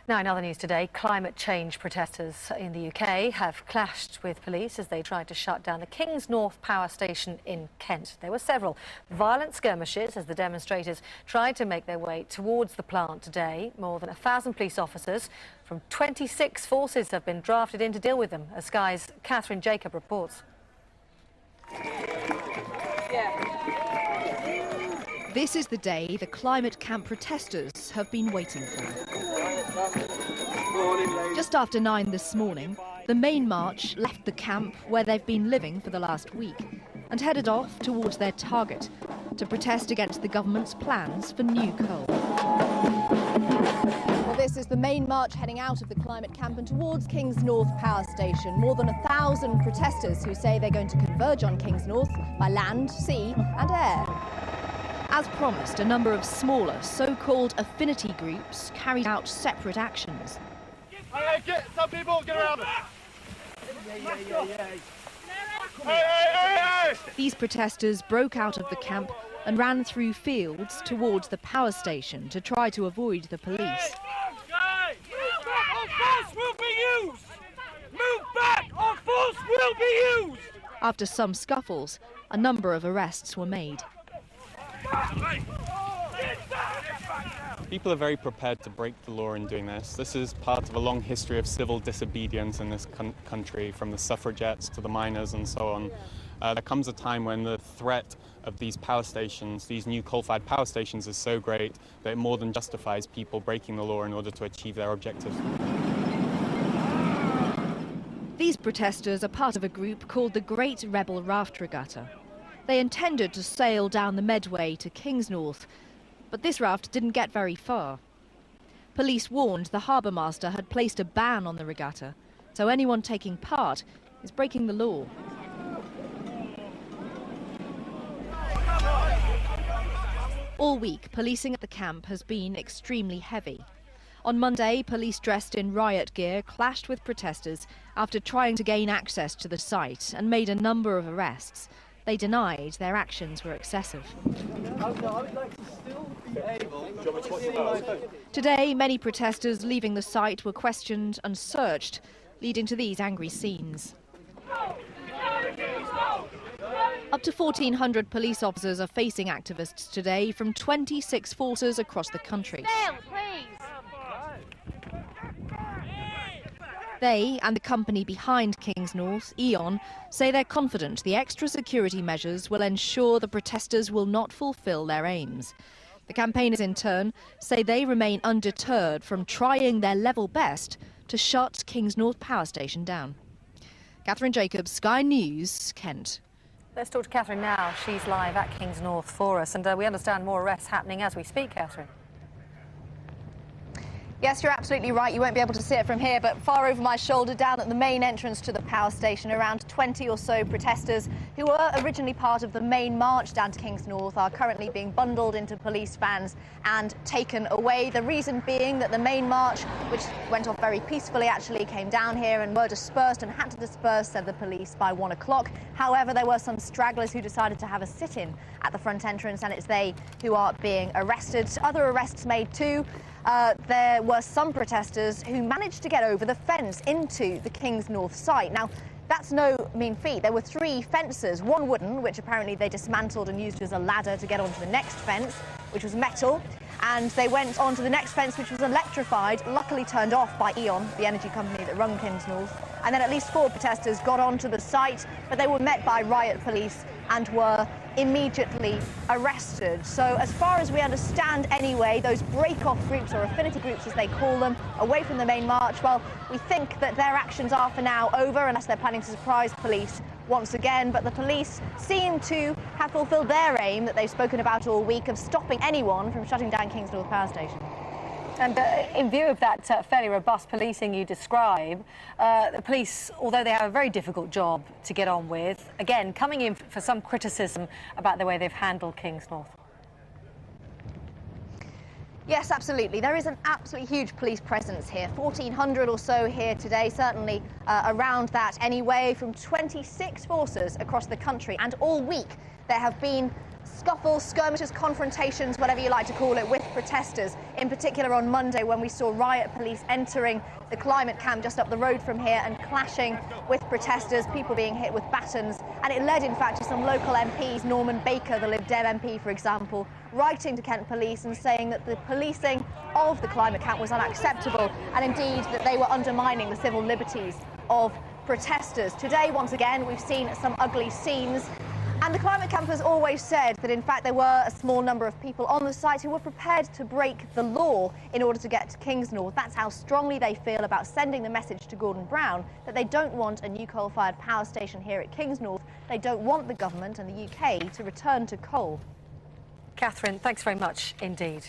Now, in other news today, climate change protesters in the UK have clashed with police as they tried to shut down the Kings North power station in Kent. There were several violent skirmishes as the demonstrators tried to make their way towards the plant today. More than 1,000 police officers from 26 forces have been drafted in to deal with them, as Sky's Catherine Jacob reports. This is the day the climate camp protesters have been waiting for. Just after 9 this morning, the main march left the camp where they've been living for the last week and headed off towards their target to protest against the government's plans for new coal. Well, this is the main march heading out of the climate camp and towards Kings North power station. More than 1,000 protesters who say they're going to converge on Kings North by land, sea and air. As promised, a number of smaller, so-called affinity groups carried out separate actions. Some people, get around it! These protesters broke out of the camp and ran through fields towards the power station to try to avoid the police. Our force will be used! Move back! Our force will be used! After some scuffles, a number of arrests were made. People are very prepared to break the law in doing this. This is part of a long history of civil disobedience in this country, from the suffragettes to the miners and so on. There comes a time when the threat of these power stations, these new coal-fired power stations, is so great that it more than justifies people breaking the law in order to achieve their objectives. These protesters are part of a group called the Great Rebel Raft Regatta. They intended to sail down the Medway to Kings North, but this raft didn't get very far. Police warned the harbour master had placed a ban on the regatta, so anyone taking part is breaking the law. All week, policing at the camp has been extremely heavy. On Monday, police dressed in riot gear clashed with protesters after trying to gain access to the site and made a number of arrests. They denied their actions were excessive. Today, many protesters leaving the site were questioned and searched, leading to these angry scenes. Up to 1,400 police officers are facing activists today from 26 forces across the country. They and the company behind Kings North, E.ON, say they're confident the extra security measures will ensure the protesters will not fulfil their aims. The campaigners, in turn, say they remain undeterred from trying their level best to shut Kings North power station down. Catherine Jacob, Sky News, Kent. Let's talk to Catherine now. She's live at Kings North for us, and we understand more arrests happening as we speak, Catherine. Yes, you're absolutely right. You won't be able to see it from here, but far over my shoulder, down at the main entrance to the power station, around 20 or so protesters who were originally part of the main march down to Kings North are currently being bundled into police vans and taken away. The reason being that the main march, which went off very peacefully, actually came down here and were dispersed and had to disperse, said the police, by 1 o'clock. However, there were some stragglers who decided to have a sit-in at the front entrance, and it's they who are being arrested. Other arrests made too. There were some protesters who managed to get over the fence into the Kings North site. Now, that's no mean feat. There were 3 fences, one wooden, which apparently they dismantled and used as a ladder to get onto the next fence, which was metal, and they went onto the next fence, which was electrified, luckily turned off by E.ON, the energy company that run Kings North. And then at least 4 protesters got onto the site, but they were met by riot police and were immediately arrested. So as far as we understand anyway, those break-off groups, or affinity groups as they call them, away from the main march, well, we think that their actions are for now over, unless they're planning to surprise police once again. But the police seem to have fulfilled their aim that they've spoken about all week of stopping anyone from shutting down Kings North Power Station. And in view of that fairly robust policing you describe, the police, although they have a very difficult job to get on with, again, coming in for some criticism about the way they've handled Kings North. Yes, absolutely. There is an absolutely huge police presence here. 1,400 or so here today, certainly around that anyway, from 26 forces across the country. And all week there have been scuffles, skirmishes, confrontations, whatever you like to call it, with protesters. In particular on Monday, when we saw riot police entering the climate camp just up the road from here and clashing with protesters, people being hit with batons. And it led, in fact, to some local MPs, Norman Baker, the Lib Dem MP, for example, writing to Kent Police and saying that the policing of the climate camp was unacceptable and indeed that they were undermining the civil liberties of protesters. Today, once again, we've seen some ugly scenes. And the climate camp has always said that, in fact, there were a small number of people on the site who were prepared to break the law in order to get to Kingsnorth. That's how strongly they feel about sending the message to Gordon Brown that they don't want a new coal-fired power station here at Kingsnorth. They don't want the government and the UK to return to coal. Catherine, thanks very much indeed.